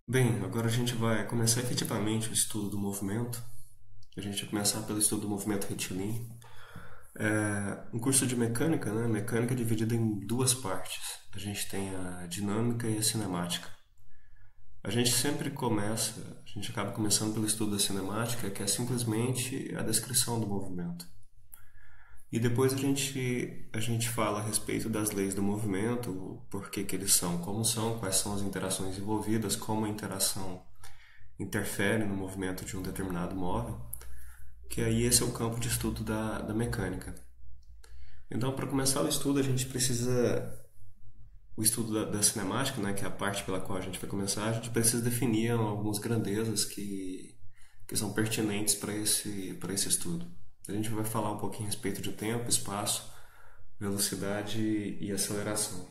Bem, agora a gente vai começar efetivamente o estudo do movimento. A gente vai começar pelo estudo do movimento retilíneo. Um curso de mecânica, né? Mecânica é dividida em duas partes. A gente tem a dinâmica e a cinemática. A gente sempre começa, a gente acaba começando pelo estudo da cinemática, que é simplesmente a descrição do movimento. E depois a gente fala a respeito das leis do movimento, por que eles são como são, quais são as interações envolvidas, como a interação interfere no movimento de um determinado móvel, que aí esse é o campo de estudo da mecânica. Então, para começar o estudo, a gente precisa, o estudo da cinemática, né, que é a parte pela qual a gente vai começar, a gente precisa definir algumas grandezas que são pertinentes para esse estudo. A gente vai falar um pouquinho a respeito de tempo, espaço, velocidade e aceleração.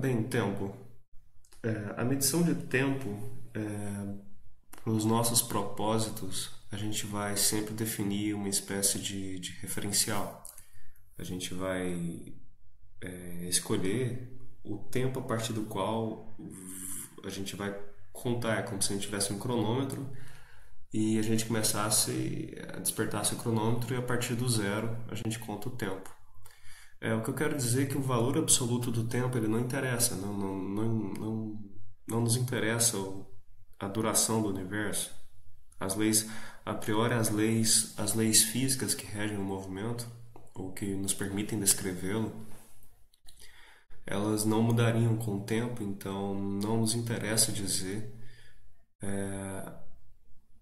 Bem, tempo. A medição de tempo, para os nossos propósitos, a gente vai sempre definir uma espécie de referencial. A gente vai escolher o tempo a partir do qual a gente vai contar, é como se a gente tivesse um cronômetro e a gente começasse a despertar o cronômetro e a partir do zero a gente conta o tempo. O que eu quero dizer é que o valor absoluto do tempo ele não interessa, não nos interessa a duração do universo. As leis, a priori, as leis físicas que regem o movimento, ou que nos permitem descrevê-lo, elas não mudariam com o tempo, então não nos interessa dizer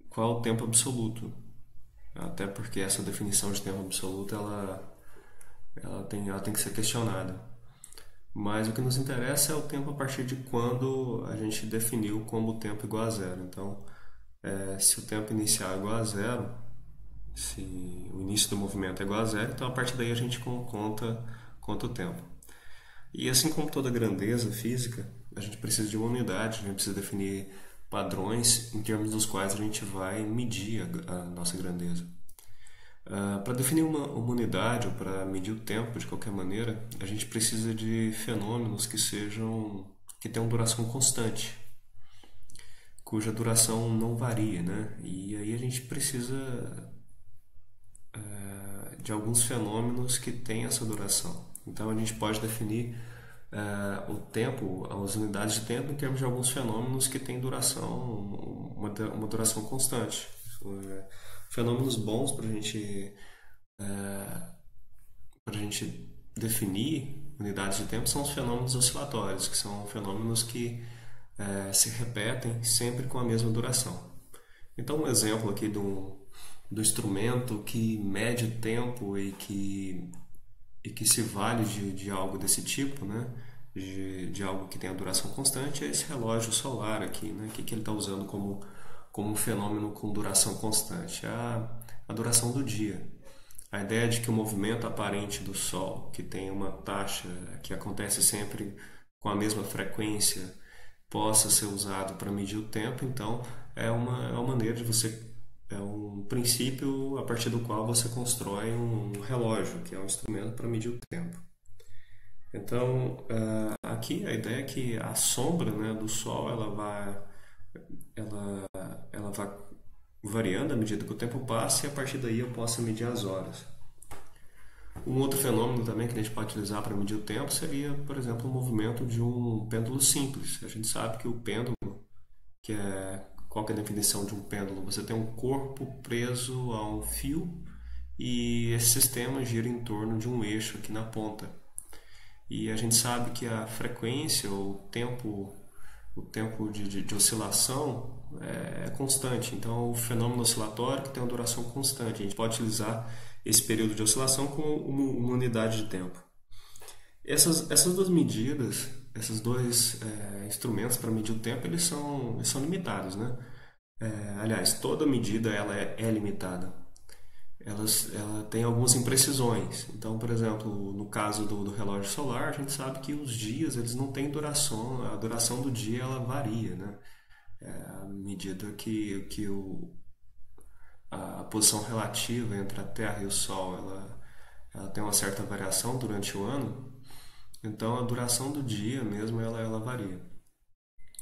qual é o tempo absoluto. Até porque essa definição de tempo absoluto ela tem que ser questionada. Mas o que nos interessa é o tempo a partir de quando a gente definiu como o tempo igual a zero. Então, se o tempo inicial é igual a zero, se o início do movimento é igual a zero, então a partir daí a gente conta o tempo. E assim como toda grandeza física, a gente precisa de uma unidade, a gente precisa definir padrões em termos dos quais a gente vai medir a nossa grandeza. Para definir uma unidade ou para medir o tempo de qualquer maneira, a gente precisa de fenômenos que tenham duração constante, cuja duração não varia, né? E aí a gente precisa de alguns fenômenos que têm essa duração. Então a gente pode definir o tempo, as unidades de tempo em termos de alguns fenômenos que têm uma duração constante. Fenômenos bons para a gente definir unidades de tempo são os fenômenos oscilatórios, que são fenômenos que se repetem sempre com a mesma duração. Então, um exemplo aqui do instrumento que mede o tempo e que se vale de algo desse tipo, né? De algo que tem a duração constante, é esse relógio solar aqui, né? Que ele está usando como um fenômeno com duração constante? A duração do dia. A ideia de que o movimento aparente do Sol, que tem uma taxa que acontece sempre com a mesma frequência, possa ser usado para medir o tempo, então é uma maneira de você. É um princípio a partir do qual você constrói um relógio, que é um instrumento para medir o tempo. Então, aqui a ideia é que a sombra, né, do Sol ela, ela vai variando à medida que o tempo passa e a partir daí eu posso medir as horas. Um outro fenômeno também que a gente pode utilizar para medir o tempo seria, por exemplo, o movimento de um pêndulo simples. A gente sabe que o pêndulo, qual que é a definição de um pêndulo? Você tem um corpo preso a um fio e esse sistema gira em torno de um eixo aqui na ponta. E a gente sabe que a frequência, o tempo de oscilação é constante. Então, o fenômeno oscilatório que tem uma duração constante. A gente pode utilizar esse período de oscilação como uma unidade de tempo. Essas duas medidas, esses dois instrumentos para medir o tempo, eles são limitados, né? Aliás, toda medida ela é limitada. Ela tem algumas imprecisões. Então, por exemplo, no caso do relógio solar, a gente sabe que os dias eles não têm duração, a duração do dia ela varia, né? À medida que a posição relativa entre a Terra e o Sol ela tem uma certa variação durante o ano, então a duração do dia mesmo ela varia.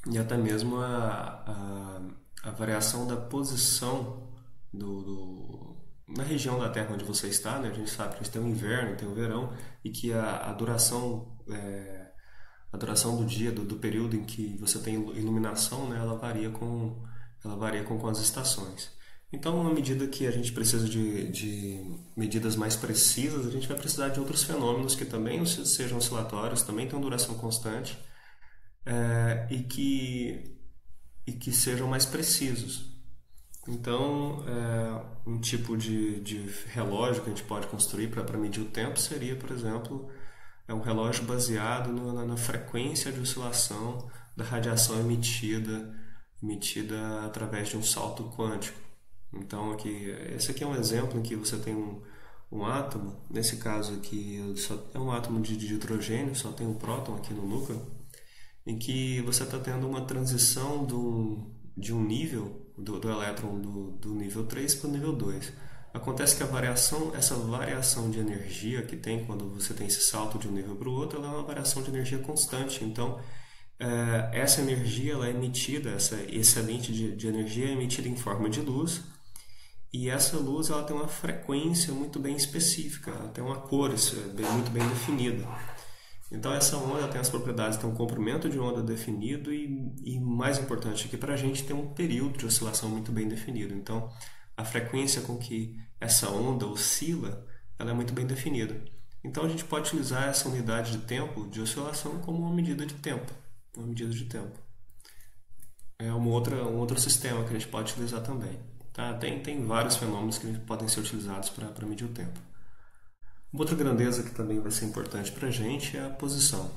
e até mesmo a variação da posição na região da Terra onde você está, né? A gente sabe que a gente tem o inverno, tem o verão, e que a duração do dia, do período em que você tem iluminação, né? Ela varia com as estações. Então, à medida que a gente precisa de medidas mais precisas, a gente vai precisar de outros fenômenos que também sejam oscilatórios, também tenham duração constante, é, e que sejam mais precisos. Então, um tipo de relógio que a gente pode construir para medir o tempo seria, por exemplo, um relógio baseado na frequência de oscilação da radiação emitida através de um salto quântico. Então, esse aqui é um exemplo em que você tem um átomo, nesse caso aqui é um átomo de hidrogênio, só tem um próton aqui no núcleo, em que você está tendo uma transição de um nível do elétron do nível 3 para o nível 2. Acontece que essa variação de energia que tem quando você tem esse salto de um nível para o outro, ela é uma variação de energia constante. Então, essa energia ela é emitida, essa excedente de energia é emitida em forma de luz, e essa luz ela tem uma frequência muito bem específica, ela tem uma cor muito bem definida. Então essa onda tem as propriedades, tem um comprimento de onda definido e mais importante aqui para a gente tem um período de oscilação muito bem definido. Então a frequência com que essa onda oscila, ela é muito bem definida. Então a gente pode utilizar essa unidade de tempo de oscilação como uma medida de tempo, uma medida de tempo. É um outro sistema que a gente pode utilizar também. Tá? Tem vários fenômenos que podem ser utilizados para medir o tempo. Uma outra grandeza que também vai ser importante para a gente é a posição.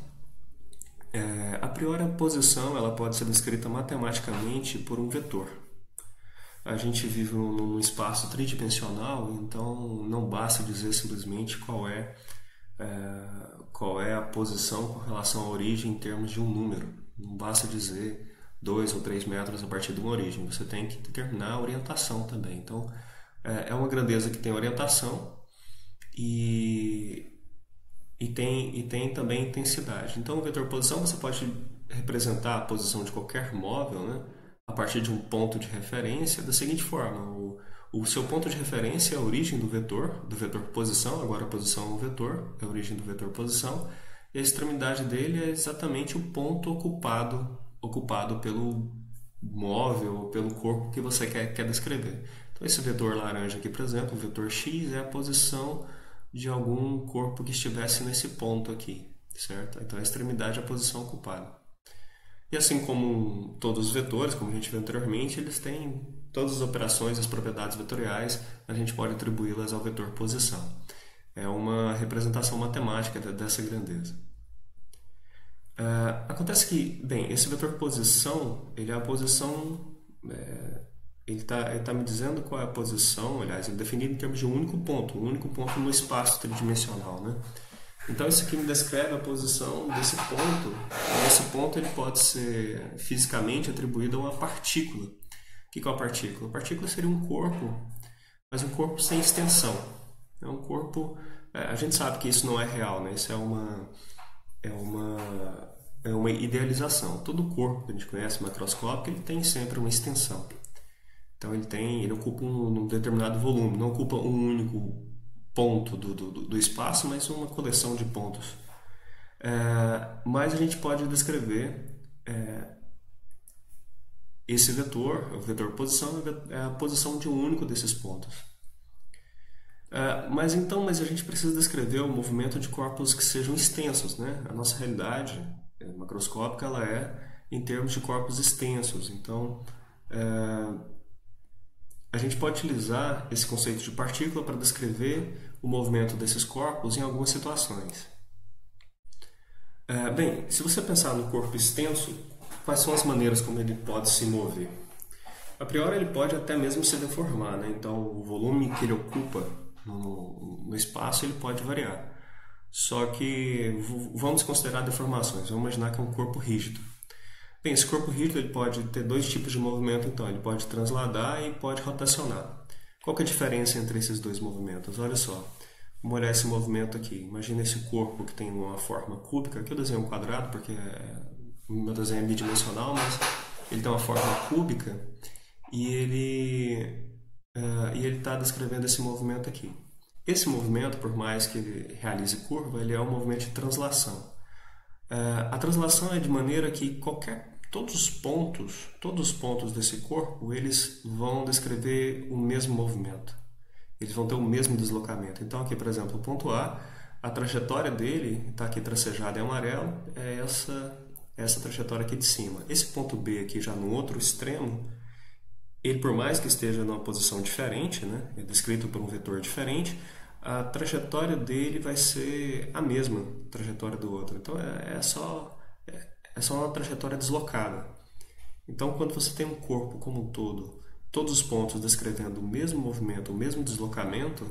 A priori, a posição ela pode ser descrita matematicamente por um vetor. A gente vive num espaço tridimensional, então não basta dizer simplesmente qual é a posição com relação à origem em termos de um número. Não basta dizer 2 ou 3 metros a partir de uma origem. Você tem que determinar a orientação também. Então, é uma grandeza que tem orientação e tem também intensidade. Então, o vetor posição você pode representar a posição de qualquer móvel, né, a partir de um ponto de referência da seguinte forma: o seu ponto de referência é a origem do vetor posição, agora a posição é um vetor, é a origem do vetor posição, e a extremidade dele é exatamente o ponto ocupado pelo móvel ou pelo corpo que você quer descrever. Então, esse vetor laranja aqui, por exemplo, o vetor x, é a posição de algum corpo que estivesse nesse ponto aqui, certo? Então, a extremidade é a posição ocupada. E assim como todos os vetores, como a gente viu anteriormente, eles têm todas as operações, as propriedades vetoriais, a gente pode atribuí-las ao vetor posição. É uma representação matemática dessa grandeza. Acontece que, bem, esse vetor posição, ele é a posição, ele tá me dizendo qual é a posição, aliás, ele é definido em termos de um único ponto no espaço tridimensional, né? Então isso aqui me descreve a posição desse ponto, e esse ponto ele pode ser fisicamente atribuído a uma partícula. O que é uma partícula? A partícula seria um corpo, mas um corpo sem extensão. É um corpo, a gente sabe que isso não é real, né? Isso é uma idealização. Todo corpo que a gente conhece macroscópico, ele tem sempre uma extensão. Então ele ocupa um determinado volume, não ocupa um único ponto do espaço, mas uma coleção de pontos. Mas a gente pode descrever esse vetor, o vetor posição, é a posição de um único desses pontos. Mas a gente precisa descrever o movimento de corpos que sejam extensos, né? A nossa realidade macroscópica ela é em termos de corpos extensos. Então, a gente pode utilizar esse conceito de partícula para descrever o movimento desses corpos em algumas situações. Bem, se você pensar no corpo extenso, quais são as maneiras como ele pode se mover? A priori, ele pode até mesmo se deformar, né? Então, o volume que ele ocupa no espaço ele pode variar. Só que vamos considerar deformações. Vamos imaginar que é um corpo rígido. Bem, esse corpo rígido ele pode ter dois tipos de movimento, então. Ele pode transladar e pode rotacionar. Qual que é a diferença entre esses dois movimentos? Olha só. Vamos olhar esse movimento aqui. Imagina esse corpo que tem uma forma cúbica. Aqui eu desenho um quadrado porque o meu desenho é bidimensional, mas ele tem uma forma cúbica e ele está descrevendo esse movimento aqui. Esse movimento, por mais que ele realize curva, ele é um movimento de translação. A translação é de maneira que todos os pontos desse corpo, eles vão descrever o mesmo movimento. Eles vão ter o mesmo deslocamento. Então aqui, por exemplo, o ponto a trajetória dele está aqui tracejada em amarelo, é essa trajetória aqui de cima. Esse ponto B aqui já no outro extremo, ele por mais que esteja numa posição diferente, né, é descrito por um vetor diferente, a trajetória dele vai ser a mesma trajetória do outro. Então é só uma trajetória deslocada. Então quando você tem um corpo como um todo, todos os pontos descrevendo o mesmo movimento, o mesmo deslocamento,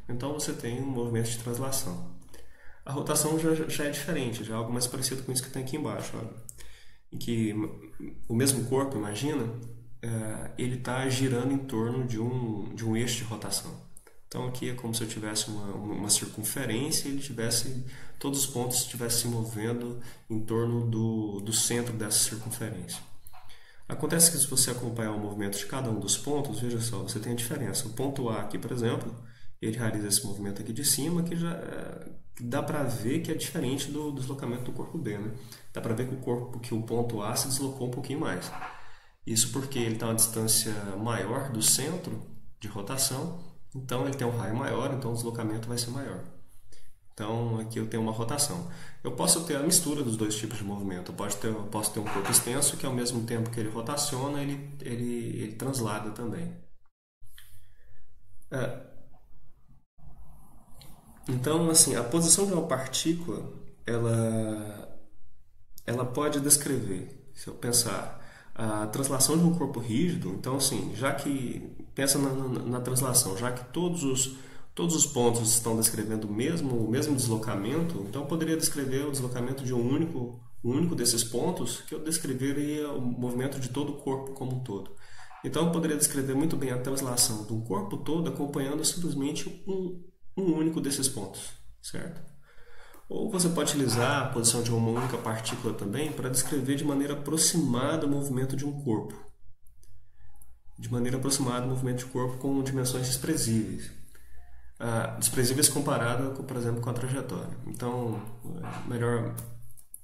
então você tem um movimento de translação. A rotação já é diferente, já é algo mais parecido com isso que tem aqui embaixo. Olha. Em que o mesmo corpo, imagina, ele está girando em torno de um eixo de rotação. Então aqui é como se eu tivesse uma circunferência e todos os pontos estivessem se movendo em torno do centro dessa circunferência. Acontece que se você acompanhar o movimento de cada um dos pontos, veja só, você tem a diferença. O ponto A aqui, por exemplo, ele realiza esse movimento aqui de cima, que já dá para ver que é diferente do deslocamento do corpo B, né? Dá para ver que o ponto A se deslocou um pouquinho mais. Isso porque ele está a uma distância maior do centro de rotação, então ele tem um raio maior, então o deslocamento vai ser maior. Então aqui eu tenho uma rotação. Eu posso ter a mistura dos dois tipos de movimento. Eu posso ter um corpo extenso que ao mesmo tempo que ele rotaciona, ele translada também. Então, assim, a posição de uma partícula, ela pode descrever, se eu pensar, a translação de um corpo rígido. Então, assim, já que pensa na translação, já que todos os pontos estão descrevendo o mesmo deslocamento, então eu poderia descrever o deslocamento de um único desses pontos, que eu descreveria o movimento de todo o corpo como um todo. Então eu poderia descrever muito bem a translação do corpo todo acompanhando simplesmente um único desses pontos, certo? Ou você pode utilizar a posição de uma única partícula também para descrever de maneira aproximada o movimento de um corpo. De maneira aproximada o movimento de corpo com dimensões desprezíveis. Desprezíveis comparada, por exemplo, com a trajetória. Então, melhor,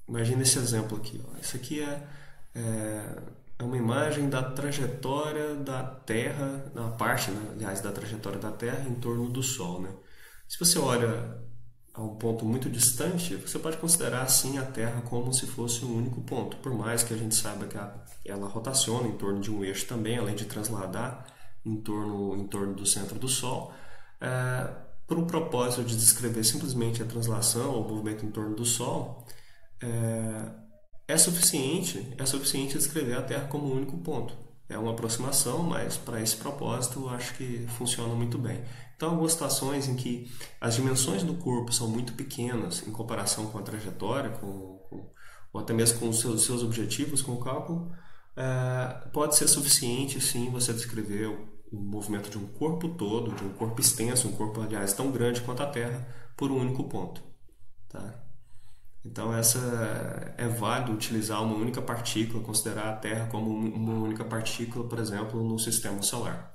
imagine esse exemplo aqui. Ó. Isso aqui é uma imagem da trajetória da Terra, na parte, né, aliás, da trajetória da Terra em torno do Sol. Né? Se você olha a um ponto muito distante, você pode considerar assim a Terra como se fosse um único ponto, por mais que a gente saiba que ela rotaciona em torno de um eixo também, além de transladar em torno do centro do Sol. Por um propósito de descrever simplesmente a translação ou o movimento em torno do Sol, é suficiente descrever a Terra como um único ponto. É uma aproximação, mas para esse propósito eu acho que funciona muito bem. Então, algumas situações em que as dimensões do corpo são muito pequenas em comparação com a trajetória, ou até mesmo com os seus objetivos com o cálculo, pode ser suficiente, sim, você descrever o movimento de um corpo todo, de um corpo extenso, um corpo, aliás, tão grande quanto a Terra, por um único ponto. Tá? Então, é válido utilizar uma única partícula, considerar a Terra como uma única partícula, por exemplo, no sistema solar.